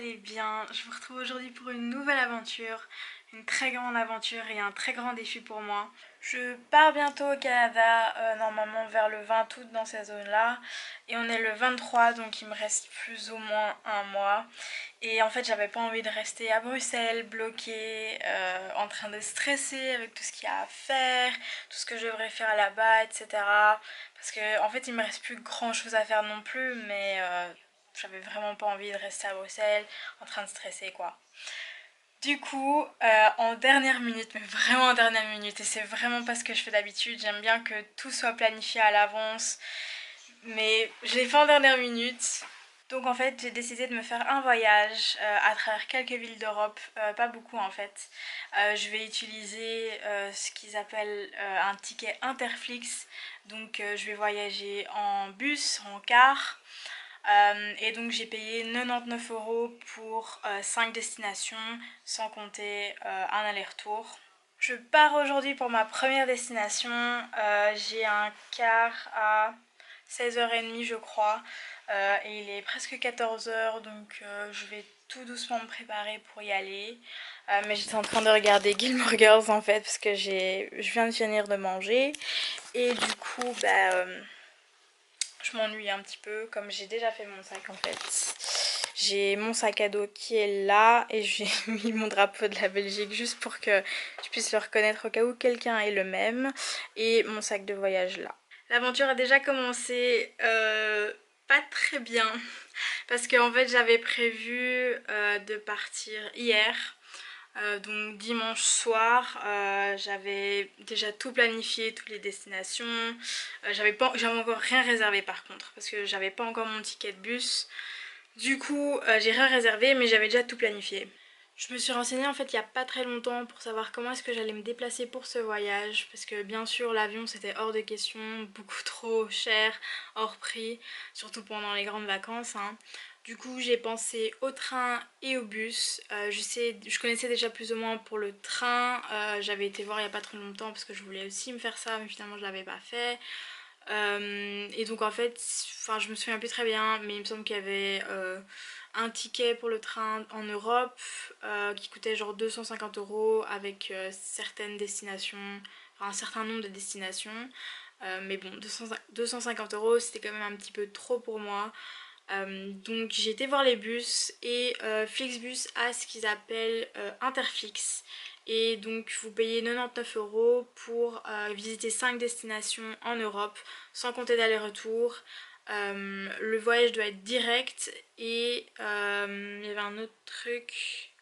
allez bien. Je vous retrouve aujourd'hui pour une nouvelle aventure, une très grande aventure et un très grand défi pour moi. Je pars bientôt au Canada, normalement vers le 20 août dans ces zones-là. Et on est le 23, donc il me reste plus ou moins un mois. Et en fait, j'avais pas envie de rester à Bruxelles, bloquée, en train de stresser avec tout ce qu'il y a à faire, tout ce que je devrais faire là-bas, etc. Parce que en fait, il me reste plus grand-chose à faire non plus, mais j'avais vraiment pas envie de rester à Bruxelles en train de stresser quoi. Du coup, en dernière minute, mais vraiment en dernière minute, et c'est vraiment pas ce que je fais d'habitude, j'aime bien que tout soit planifié à l'avance, mais je l'ai fait en dernière minute. Donc en fait, j'ai décidé de me faire un voyage à travers quelques villes d'Europe, pas beaucoup en fait. Je vais utiliser ce qu'ils appellent un ticket Interflix, donc je vais voyager en bus, en car. Et donc j'ai payé 99 € pour 5 destinations, sans compter un aller-retour. Je pars aujourd'hui pour ma première destination. J'ai un car à 16h30 je crois. Et il est presque 14h, donc je vais tout doucement me préparer pour y aller. Mais j'étais en train de regarder Gilmore Girls en fait, parce que je viens de finir de manger. Et du coup, je m'ennuie un petit peu, comme j'ai déjà fait mon sac en fait. J'ai mon sac à dos qui est là et j'ai mis mon drapeau de la Belgique juste pour que je puisse le reconnaître au cas où quelqu'un ait le même. Et mon sac de voyage là. L'aventure a déjà commencé pas très bien parce qu'en fait j'avais prévu de partir hier. Donc dimanche soir, j'avais déjà tout planifié, toutes les destinations. J'avais encore rien réservé par contre, parce que j'avais pas encore mon ticket de bus. Du coup, j'ai rien réservé, mais j'avais déjà tout planifié. Je me suis renseignée en fait il y a pas très longtemps pour savoir comment est-ce que j'allais me déplacer pour ce voyage, parce que bien sûr l'avion c'était hors de question, beaucoup trop cher, hors prix, surtout pendant les grandes vacances, hein. Du coup j'ai pensé au train et au bus. Je connaissais déjà plus ou moins pour le train, j'avais été voir il y a pas très longtemps parce que je voulais aussi me faire ça, mais finalement je l'avais pas fait. Et donc en fait, enfin je me souviens plus très bien, mais il me semble qu'il y avait un ticket pour le train en Europe qui coûtait genre 250 € avec certaines destinations, enfin un certain nombre de destinations. Mais bon, 250 € c'était quand même un petit peu trop pour moi. Donc j'ai été voir les bus et Flixbus a ce qu'ils appellent Interflix. Et donc vous payez 99 € pour visiter 5 destinations en Europe sans compter d'aller-retour. Le voyage doit être direct et il y avait un autre truc.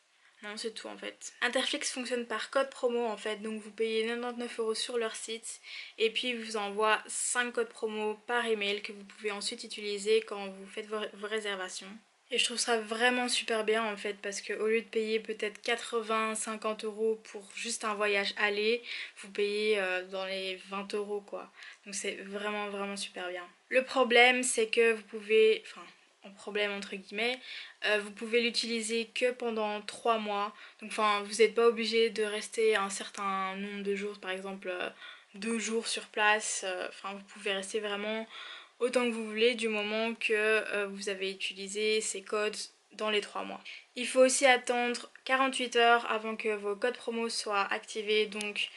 Non, c'est tout en fait. Interflix fonctionne par code promo en fait, donc vous payez 99 € sur leur site et puis ils vous envoient 5 codes promo par email que vous pouvez ensuite utiliser quand vous faites vos réservations. Et je trouve ça vraiment super bien en fait, parce que au lieu de payer peut-être 80-50 € pour juste un voyage aller, vous payez dans les 20 € quoi. Donc c'est vraiment vraiment super bien. Le problème c'est que vous pouvez, enfin en problème entre guillemets, vous pouvez l'utiliser que pendant 3 mois. Donc enfin vous n'êtes pas obligé de rester un certain nombre de jours, par exemple 2 jours sur place. Enfin vous pouvez rester vraiment autant que vous voulez du moment que vous avez utilisé ces codes dans les 3 mois. Il faut aussi attendre 48 heures avant que vos codes promo soient activés, donc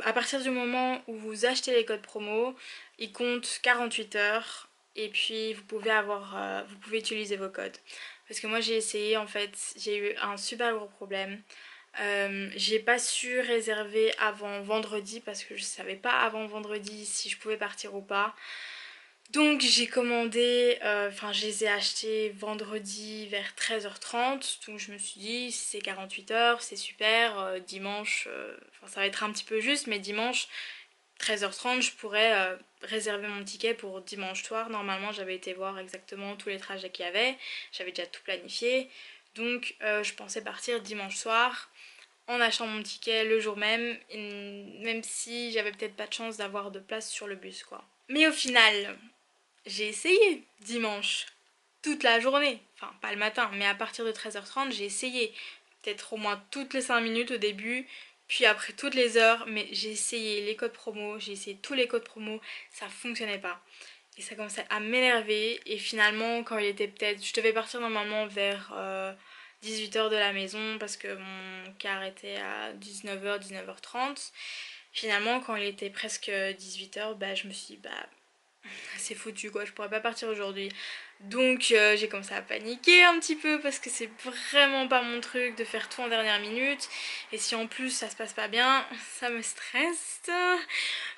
à partir du moment où vous achetez les codes promo, ils comptent 48 heures et puis vous pouvez utiliser vos codes. Parce que moi j'ai essayé en fait, j'ai eu un super gros problème. J'ai pas su réserver avant vendredi parce que je savais pas avant vendredi si je pouvais partir ou pas. Donc j'ai commandé, enfin je les ai achetés vendredi vers 13h30. Donc je me suis dit si c'est 48 heures c'est super, dimanche, enfin ça va être un petit peu juste, mais dimanche 13h30 je pourrais réserver mon ticket pour dimanche soir. Normalement j'avais été voir exactement tous les trajets qu'il y avait, j'avais déjà tout planifié. Donc je pensais partir dimanche soir en achetant mon ticket le jour même, même si j'avais peut-être pas de chance d'avoir de place sur le bus quoi. Mais au final, j'ai essayé dimanche, toute la journée, enfin pas le matin, mais à partir de 13h30 j'ai essayé, peut-être au moins toutes les 5 minutes au début, puis après toutes les heures, mais j'ai essayé les codes promo, j'ai essayé tous les codes promo, ça fonctionnait pas. et ça commençait à m'énerver. Et finalement, quand il était peut-être... Je devais partir normalement vers 18h de la maison parce que mon car était à 19h, 19h30. Finalement, quand il était presque 18h, bah, je me suis dit, bah, c'est foutu quoi, je pourrais pas partir aujourd'hui. Donc j'ai commencé à paniquer un petit peu parce que c'est vraiment pas mon truc de faire tout en dernière minute. Et si en plus ça se passe pas bien, ça me stresse.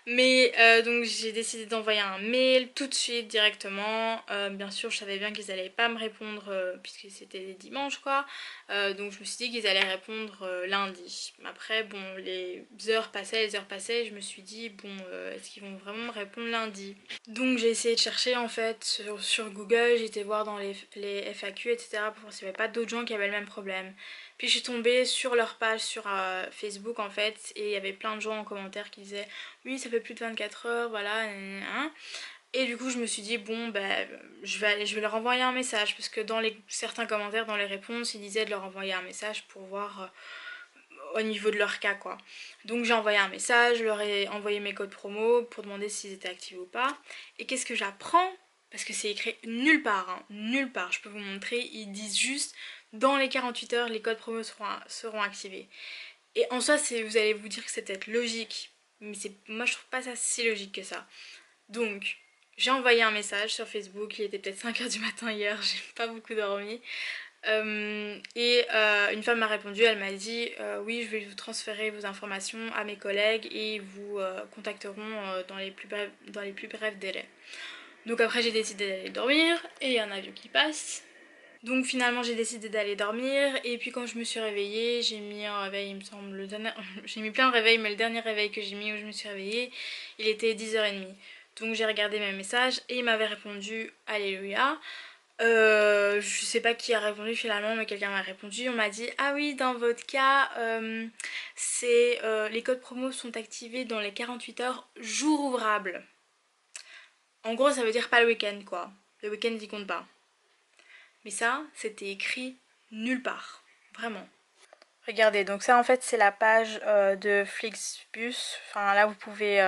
Mais donc j'ai décidé d'envoyer un mail tout de suite directement. Bien sûr je savais bien qu'ils allaient pas me répondre puisque c'était dimanche quoi. Donc je me suis dit qu'ils allaient répondre lundi. Après bon les heures passaient et je me suis dit bon est-ce qu'ils vont vraiment me répondre lundi. Donc j'ai essayé de chercher en fait sur Google, j'ai été voir dans les FAQ etc pour voir s'il n'y avait pas d'autres gens qui avaient le même problème. Puis je suis tombée sur leur page sur Facebook en fait et il y avait plein de gens en commentaire qui disaient oui ça fait plus de 24 heures voilà hein. Et du coup je me suis dit bon ben je vais leur envoyer un message parce que dans certains commentaires dans les réponses ils disaient de leur envoyer un message pour voir au niveau de leur cas quoi. Donc j'ai envoyé un message, je leur ai envoyé mes codes promo pour demander s'ils étaient actifs ou pas. Et qu'est-ce que j'apprends? Parce que c'est écrit nulle part, hein, nulle part, je peux vous montrer, ils disent juste dans les 48 heures les codes promo seront activés. Et en soi vous allez vous dire que c'est peut-être logique, mais moi je trouve pas ça si logique que ça. Donc j'ai envoyé un message sur Facebook, il était peut-être 5h du matin hier, j'ai pas beaucoup dormi. Une femme m'a répondu, elle m'a dit oui je vais vous transférer vos informations à mes collègues et ils vous contacteront dans les plus brefs délais. Donc après j'ai décidé d'aller dormir et il y a un avion qui passe. Donc finalement j'ai décidé d'aller dormir et puis quand je me suis réveillée j'ai mis un réveil il me semble, j'ai mis plein de réveils mais le dernier réveil que j'ai mis où je me suis réveillée il était 10h30. Donc j'ai regardé mes messages et il m'avait répondu alléluia. Je sais pas qui a répondu finalement, mais quelqu'un m'a répondu. On m'a dit ah oui, dans votre cas, les codes promo sont activés dans les 48 heures jour ouvrable. En gros, ça veut dire pas le week-end quoi. Le week-end il compte pas. Mais ça, c'était écrit nulle part, vraiment. Regardez, donc ça en fait c'est la page de Flixbus. Enfin là vous pouvez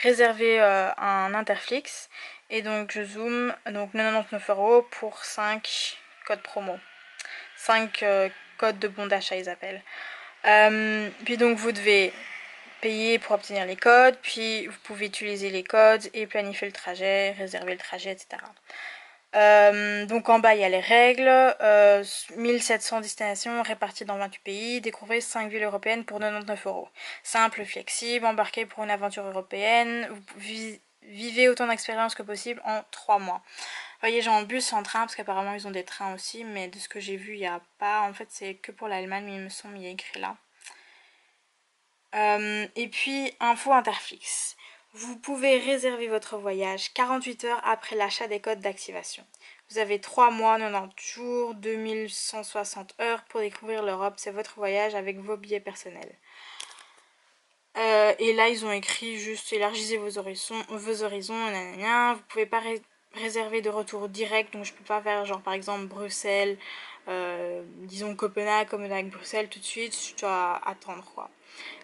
réserver un Interflix. Et donc je zoome, donc 99 € pour 5 codes promo. 5 codes de bon d'achat ils appellent. Puis donc vous devez payer pour obtenir les codes, puis vous pouvez utiliser les codes et planifier le trajet, réserver le trajet, etc. Donc en bas il y a les règles, 1700 destinations réparties dans 28 pays, découvrez 5 villes européennes pour 99 €. Simple, flexible, embarquez pour une aventure européenne, vous vivez autant d'expériences que possible en 3 mois. Voyagez en bus, en train, parce qu'apparemment ils ont des trains aussi, mais de ce que j'ai vu il n'y a pas, en fait c'est que pour l'Allemagne, mais il me semble il y a écrit là. Et puis info Interflix. Vous pouvez réserver votre voyage 48 heures après l'achat des codes d'activation. Vous avez 3 mois, 90 jours, 2160 heures pour découvrir l'Europe. C'est votre voyage avec vos billets personnels. Et là, ils ont écrit juste élargissez vos horizons, nanana. Vous pouvez pas réserver de retour direct, donc je peux pas faire genre par exemple Bruxelles, disons Copenhague, Bruxelles tout de suite. Je dois attendre quoi.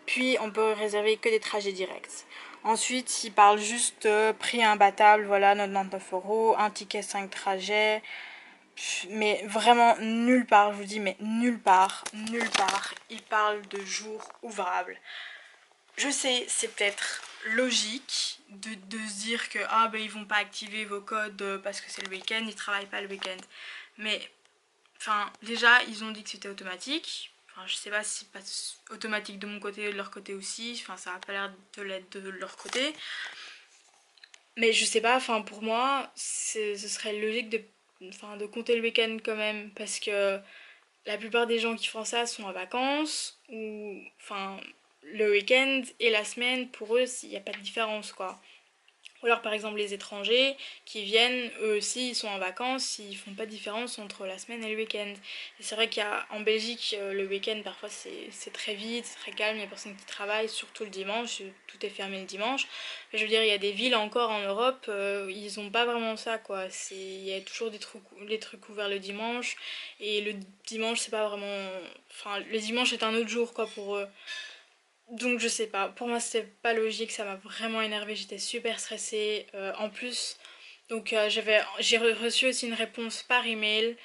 Puis on peut réserver que des trajets directs. Ensuite, ils parlent juste prix imbattable, voilà, 99 €, un ticket 5 trajets. Mais vraiment nulle part, je vous dis, mais nulle part, nulle part. Ils parlent de jours ouvrables. Je sais, c'est peut-être logique de se dire que ah ben ils vont pas activer vos codes parce que c'est le week-end, ils travaillent pas le week-end. Mais enfin déjà ils ont dit que c'était automatique. Enfin, je sais pas si c'est pas automatique de mon côté et de leur côté aussi. Enfin, ça a pas l'air de l'être de leur côté. Mais je sais pas, enfin, pour moi, ce serait logique de compter le week-end quand même. Parce que la plupart des gens qui font ça sont en vacances. Ou, enfin, le week-end et la semaine, pour eux, il n'y a pas de différence, quoi. Ou alors par exemple les étrangers qui viennent, eux aussi ils sont en vacances, ils font pas de différence entre la semaine et le week-end. Et c'est vrai qu'en Belgique le week-end parfois c'est très vite, c'est très calme, il y a personne qui travaille, surtout le dimanche, tout est fermé le dimanche. Mais je veux dire il y a des villes encore en Europe, ils ont pas vraiment ça quoi. Il y a toujours des trucs ouverts le dimanche et le dimanche c'est pas vraiment... Enfin le dimanche est un autre jour quoi pour eux. Donc je sais pas, pour moi c'était pas logique, ça m'a vraiment énervée, j'étais super stressée. En plus, donc j'ai reçu aussi une réponse par email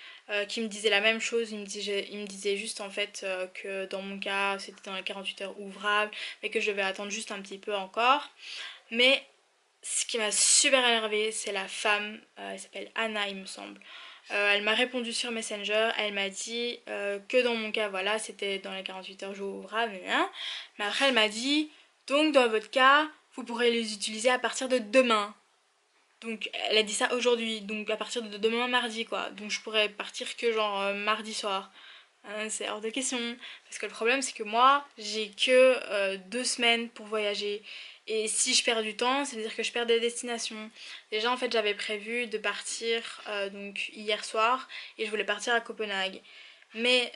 qui me disait la même chose. Il me disait juste en fait que dans mon cas c'était dans les 48 heures ouvrables, mais que je devais attendre juste un petit peu encore. Mais ce qui m'a super énervée, c'est la femme, elle s'appelle Anna il me semble. Elle m'a répondu sur Messenger, elle m'a dit que dans mon cas, voilà, c'était dans les 48 heures jours ouvrables, mais après elle m'a dit, donc dans votre cas, vous pourrez les utiliser à partir de demain. Donc elle a dit ça aujourd'hui, donc à partir de demain mardi quoi. Donc je pourrais partir que genre mardi soir. C'est hors de question. Parce que le problème c'est que moi j'ai que 2 semaines pour voyager. Et si je perds du temps, ça veut dire que je perds des destinations. Déjà en fait j'avais prévu de partir donc hier soir et je voulais partir à Copenhague. Mais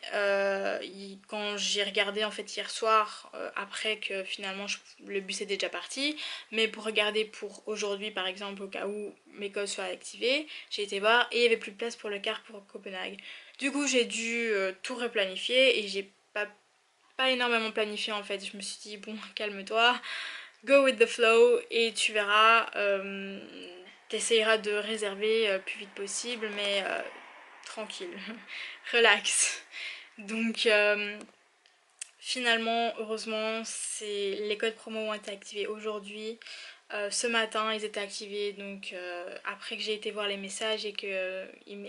quand j'ai regardé en fait hier soir, après que finalement le bus était déjà parti, mais pour regarder pour aujourd'hui par exemple au cas où mes codes soient activés, j'ai été voir et il n'y avait plus de place pour le car pour Copenhague. Du coup j'ai dû tout replanifier et j'ai pas énormément planifié en fait. Je me suis dit bon calme-toi, go with the flow et tu verras, t'essayeras de réserver plus vite possible mais tranquille, relax. Donc finalement, heureusement, les codes promo ont été activés aujourd'hui. Ce matin, ils étaient activés, donc après que j'ai été voir les messages et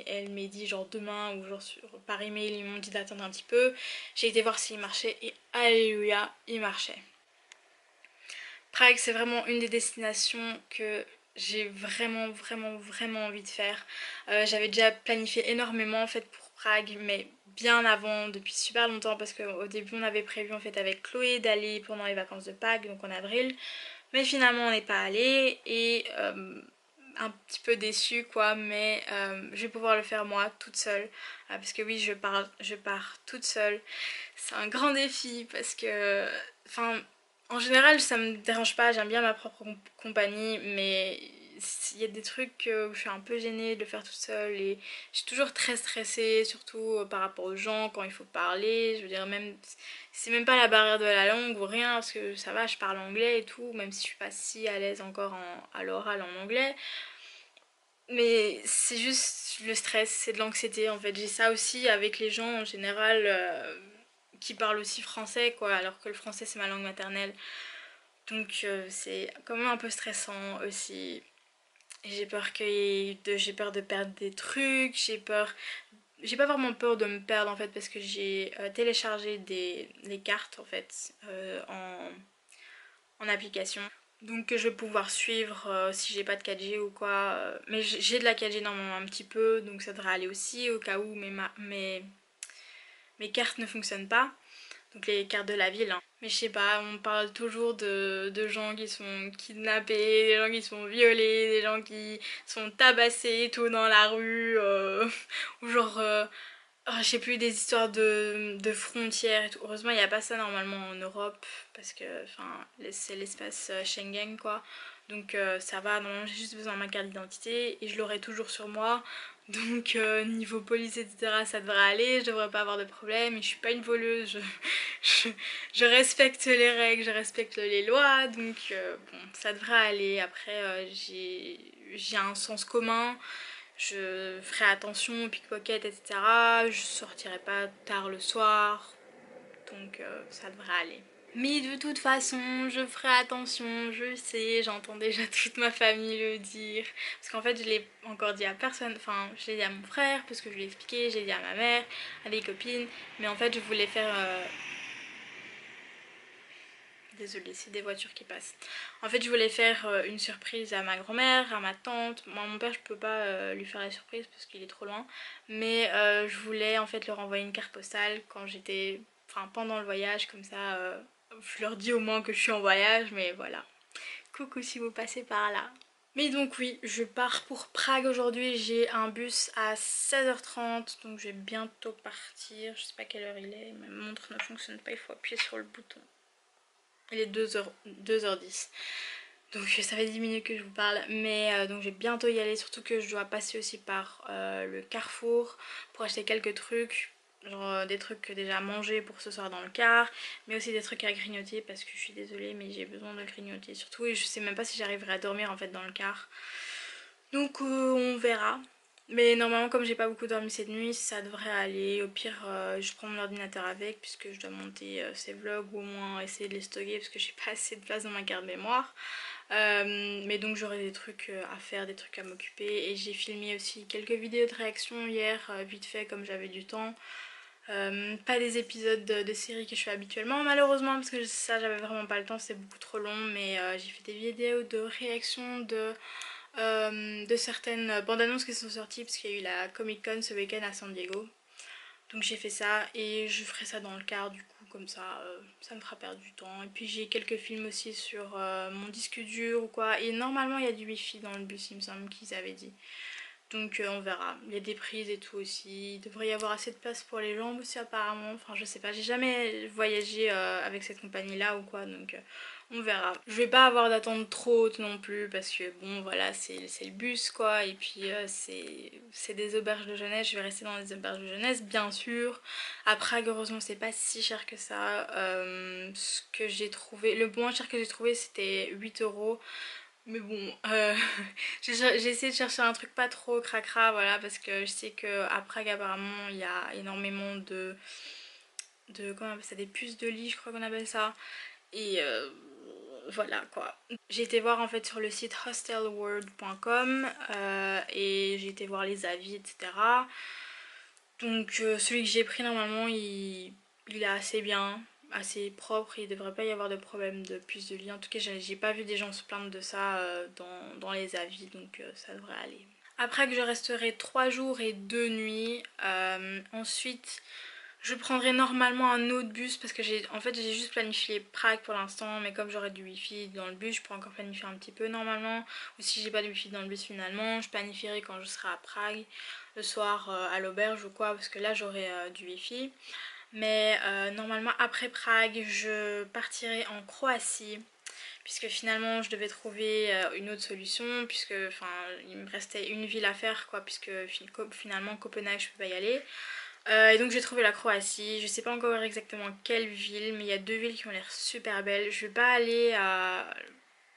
elle m'ait dit genre demain ou genre par email, ils m'ont dit d'attendre un petit peu. J'ai été voir s'ils marchaient et alléluia, ils marchaient. Prague, c'est vraiment une des destinations que j'ai vraiment envie de faire. J'avais déjà planifié énormément en fait pour Prague, mais bien avant, depuis super longtemps, parce qu'au début on avait prévu en fait avec Chloé d'aller pendant les vacances de Pâques, donc en avril, mais finalement on n'est pas allé et un petit peu déçue quoi, mais je vais pouvoir le faire moi toute seule, parce que oui je pars toute seule. C'est un grand défi parce que, enfin, en général, ça me dérange pas, j'aime bien ma propre compagnie, mais il y a des trucs où je suis un peu gênée de le faire toute seule et je suis toujours très stressée, surtout par rapport aux gens quand il faut parler. Je veux dire, même, c'est même pas la barrière de la langue ou rien, parce que ça va, je parle anglais et tout, même si je suis pas si à l'aise encore à l'oral en anglais. Mais c'est juste le stress, c'est de l'anxiété en fait. J'ai ça aussi avec les gens en général qui parlent aussi français quoi, alors que le français c'est ma langue maternelle. Donc c'est quand même un peu stressant aussi. Et j'ai peur de perdre des trucs, j'ai pas vraiment peur de me perdre en fait parce que j'ai téléchargé les cartes en fait en application. Donc je vais pouvoir suivre si j'ai pas de 4G ou quoi. Mais j'ai de la 4G normalement un petit peu, donc ça devrait aller aussi au cas où mes cartes ne fonctionnent pas. Donc les cartes de la ville. Hein. Mais je sais pas, on parle toujours de gens qui sont kidnappés, des gens qui sont violés, des gens qui sont tabassés et tout dans la rue. Ou genre, je sais plus, des histoires de frontières et tout. Heureusement, il n'y a pas ça normalement en Europe parce que c'est l'espace Schengen quoi. Donc ça va, normalement j'ai juste besoin de ma carte d'identité et je l'aurai toujours sur moi. Donc niveau police etc ça devrait aller, je devrais pas avoir de problème et je suis pas une voleuse, je, je respecte les règles, je respecte les lois donc bon ça devrait aller. Après j'ai un sens commun, je ferai attention aux pickpockets etc. Je sortirai pas tard le soir donc ça devrait aller. Mais de toute façon, je ferai attention, je sais, j'entends déjà toute ma famille le dire. Parce qu'en fait, je l'ai encore dit à personne, enfin, je l'ai dit à mon frère, parce que je lui ai expliqué, j'ai dit à ma mère, à des copines. Mais en fait, je voulais faire... Désolée, c'est des voitures qui passent. En fait, je voulais faire une surprise à ma grand-mère, à ma tante. Moi, mon père, je peux pas lui faire la surprise parce qu'il est trop loin. Mais je voulais en fait leur envoyer une carte postale quand j'étais... Enfin, pendant le voyage, comme ça, je leur dis au moins que je suis en voyage, mais voilà. Coucou si vous passez par là. Mais donc oui, je pars pour Prague aujourd'hui, j'ai un bus à 16h30, donc je vais bientôt partir. Je sais pas quelle heure il est, ma montre ne fonctionne pas, il faut appuyer sur le bouton. Il est 2h10. Donc ça fait 10 minutes que je vous parle. Mais donc je vais bientôt y aller. Surtout que je dois passer aussi par le Carrefour pour acheter quelques trucs. genre des trucs déjà à manger pour ce soir dans le car, mais aussi des trucs à grignoter parce que je suis désolée mais j'ai besoin de grignoter surtout et je sais même pas si j'arriverai à dormir en fait dans le car. Donc on verra. Mais normalement comme j'ai pas beaucoup dormi cette nuit ça devrait aller. Au pire je prends mon ordinateur avec puisque je dois monter ces vlogs ou au moins essayer de les stocker parce que j'ai pas assez de place dans ma carte mémoire. Mais donc j'aurai des trucs à faire, des trucs à m'occuper et j'ai filmé aussi quelques vidéos de réaction hier vite fait comme j'avais du temps. Pas des épisodes de séries que je fais habituellement malheureusement parce que ça j'avais vraiment pas le temps, c'est beaucoup trop long, mais j'ai fait des vidéos de réaction de certaines bandes annonces qui sont sorties parce qu'il y a eu la Comic Con ce week-end à San Diego. Donc j'ai fait ça et je ferai ça dans le car du coup comme ça ça me fera perdre du temps. Et puis j'ai quelques films aussi sur mon disque dur ou quoi. Et normalement il y a du wifi dans le bus il me semble qu'ils avaient dit. Donc on verra. Il y a des prises et tout aussi. Il devrait y avoir assez de place pour les jambes aussi apparemment. Enfin je sais pas, j'ai jamais voyagé avec cette compagnie là ou quoi donc on verra. Je vais pas avoir d'attente trop haute non plus parce que bon voilà c'est le bus quoi. Et puis c'est des auberges de jeunesse. Je vais rester dans les auberges de jeunesse bien sûr. À Prague heureusement c'est pas si cher que ça. Ce que j'ai trouvé, le moins cher que j'ai trouvé c'était 8 €. Mais bon, j'ai essayé de chercher un truc pas trop cracra, voilà, parce que je sais qu'à Prague apparemment il y a énormément comment on appelle ça, des puces de lit, je crois qu'on appelle ça. Et voilà quoi. J'ai été voir en fait sur le site hostelworld.com et j'ai été voir les avis, etc. Donc celui que j'ai pris normalement il est assez bien, assez propre, il devrait pas y avoir de problème de puce de lit. En tout cas j'ai pas vu des gens se plaindre de ça dans les avis donc ça devrait aller. Après que je resterai 3 jours et 2 nuits, ensuite je prendrai normalement un autre bus parce que j'ai juste planifié Prague pour l'instant, mais comme j'aurai du wifi dans le bus je pourrais encore planifier un petit peu normalement. Ou si j'ai pas de wifi dans le bus finalement je planifierai quand je serai à Prague le soir à l'auberge ou quoi parce que là j'aurai du wifi. Mais normalement après Prague je partirai en Croatie puisque finalement je devais trouver une autre solution puisque enfin il me restait une ville à faire quoi puisque finalement Copenhague je peux pas y aller. Et donc j'ai trouvé la Croatie, je sais pas encore exactement quelle ville mais il y a deux villes qui ont l'air super belles. Je vais pas aller à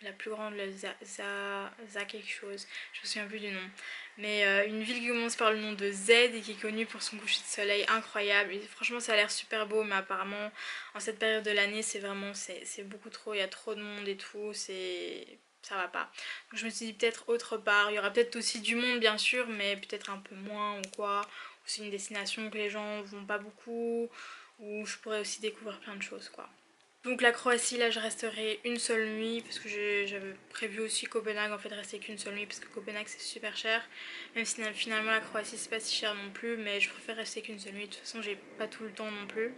la plus grande, le Za quelque chose, je me souviens plus du nom. Mais une ville qui commence par le nom de Z et qui est connue pour son coucher de soleil incroyable. Et franchement ça a l'air super beau mais apparemment en cette période de l'année c'est vraiment c'est beaucoup trop, il y a trop de monde et tout, ça va pas. Donc je me suis dit peut-être autre part, il y aura peut-être aussi du monde bien sûr mais peut-être un peu moins ou quoi. Ou c'est une destination que les gens vont pas beaucoup, où je pourrais aussi découvrir plein de choses quoi. Donc la Croatie là je resterai une seule nuit parce que j'avais prévu aussi Copenhague en fait de rester qu'une seule nuit parce que Copenhague c'est super cher. Même si finalement la Croatie c'est pas si cher non plus mais je préfère rester qu'une seule nuit, de toute façon j'ai pas tout le temps non plus.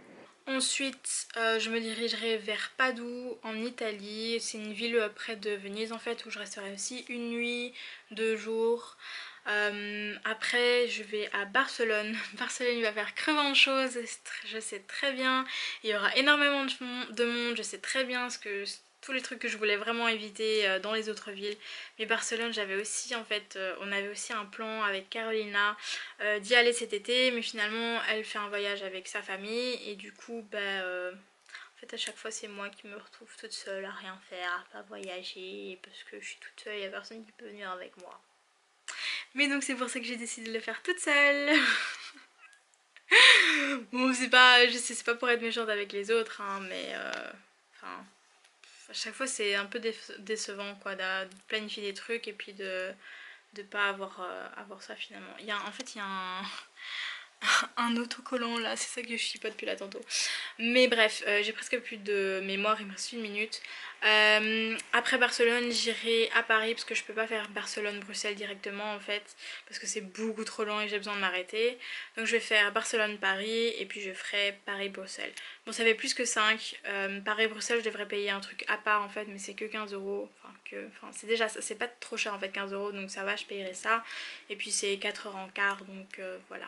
Ensuite je me dirigerai vers Padoue en Italie, c'est une ville près de Venise en fait où je resterai aussi une nuit, 2 jours. Après je vais à Barcelone. Barcelone il va faire crevant de choses, je sais très bien. Il y aura énormément de monde, je sais très bien tous les trucs que je voulais vraiment éviter dans les autres villes. Mais Barcelone j'avais aussi en fait, on avait aussi un plan avec Carolina d'y aller cet été. Mais finalement elle fait un voyage avec sa famille et du coup bah en fait à chaque fois c'est moi qui me retrouve toute seule à rien faire, à pas voyager parce que je suis toute seule, il n'y a personne qui peut venir avec moi. Mais donc c'est pour ça que j'ai décidé de le faire toute seule. Bon c'est pas, je sais c'est pas pour être méchante avec les autres hein, mais enfin à chaque fois c'est un peu décevant quoi de planifier des trucs et puis de pas avoir ça finalement. En fait il y a un autocollant là, c'est ça que je chipote depuis là tantôt. Mais bref, j'ai presque plus de mémoire, il me reste une minute. Après Barcelone, j'irai à Paris parce que je peux pas faire Barcelone-Bruxelles directement en fait. Parce que c'est beaucoup trop long et j'ai besoin de m'arrêter. Donc je vais faire Barcelone-Paris et puis je ferai Paris-Bruxelles. Bon, ça fait plus que 5. Paris-Bruxelles, je devrais payer un truc à part en fait, mais c'est que 15 €. Enfin, c'est déjà ça, c'est pas trop cher en fait, 15 € donc ça va, je payerai ça. Et puis c'est 4 heures en quart donc voilà.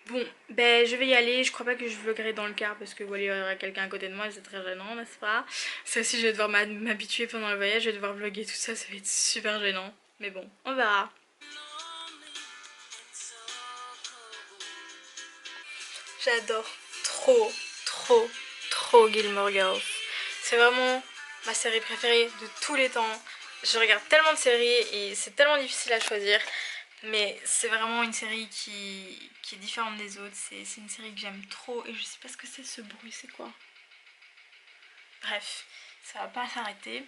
Bon, ben je vais y aller, je crois pas que je vloggerai dans le car parce que voilà, il y aura quelqu'un à côté de moi et c'est très gênant, n'est-ce pas? Ça aussi je vais devoir m'habituer pendant le voyage, je vais devoir vlogger tout ça, ça va être super gênant. Mais bon, on verra. J'adore trop, trop, trop Gilmore Girls. C'est vraiment ma série préférée de tous les temps. Je regarde tellement de séries et c'est tellement difficile à choisir. Mais c'est vraiment une série qui est différente des autres. C'est une série que j'aime trop et je sais pas ce que c'est ce bruit, c'est quoi? Bref, ça va pas s'arrêter.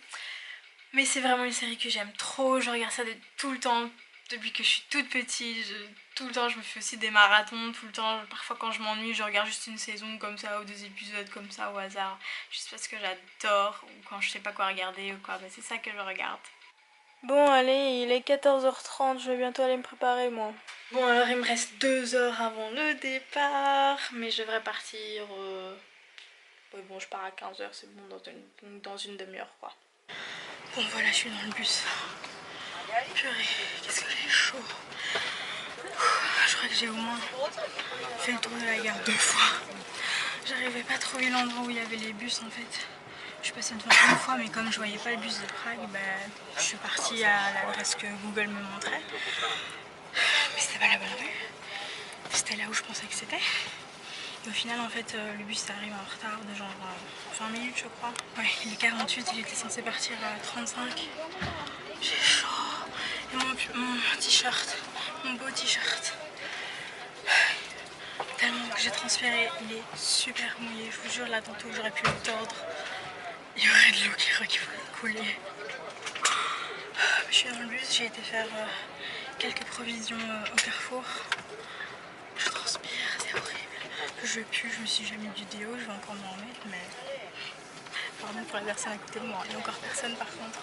Mais c'est vraiment une série que j'aime trop. Je regarde ça tout le temps. Depuis que je suis toute petite, tout le temps je me fais aussi des marathons, tout le temps, parfois quand je m'ennuie je regarde juste une saison comme ça ou des épisodes comme ça au hasard, juste parce que j'adore, ou quand je sais pas quoi regarder ou quoi, bah c'est ça que je regarde. Bon allez, il est 14h30, je vais bientôt aller me préparer moi. Bon alors il me reste 2 heures avant le départ, mais je devrais partir... Ouais, bon je pars à 15h, c'est bon dans une demi-heure quoi. Bon voilà, je suis dans le bus. Purée, qu'est-ce que j'ai chaud. Je crois que j'ai au moins fait le tour de la gare 2 fois. J'arrivais pas à trouver l'endroit où il y avait les bus en fait. Je suis passée devant une fois mais comme je voyais pas le bus de Prague, bah, je suis partie à l'adresse que Google me montrait. Mais c'était pas la bonne rue. C'était là où je pensais que c'était. Et au final en fait le bus arrive en retard de genre 20 minutes je crois. Ouais, il est 48, il était censé partir à 35. J'ai chaud. Et mon t-shirt, mon beau t-shirt. Tellement que j'ai transpiré, il est super mouillé. Je vous jure, là tantôt j'aurais pu le tordre. Il y aurait de l'eau qui aurait coulé. Je suis dans le bus, j'ai été faire quelques provisions au Carrefour. Je transpire, c'est horrible. Je pue, je me suis jamais mis du déo, je vais encore m'en remettre, mais... Pardon pour la personne à côté de moi, il n'y a encore personne par contre.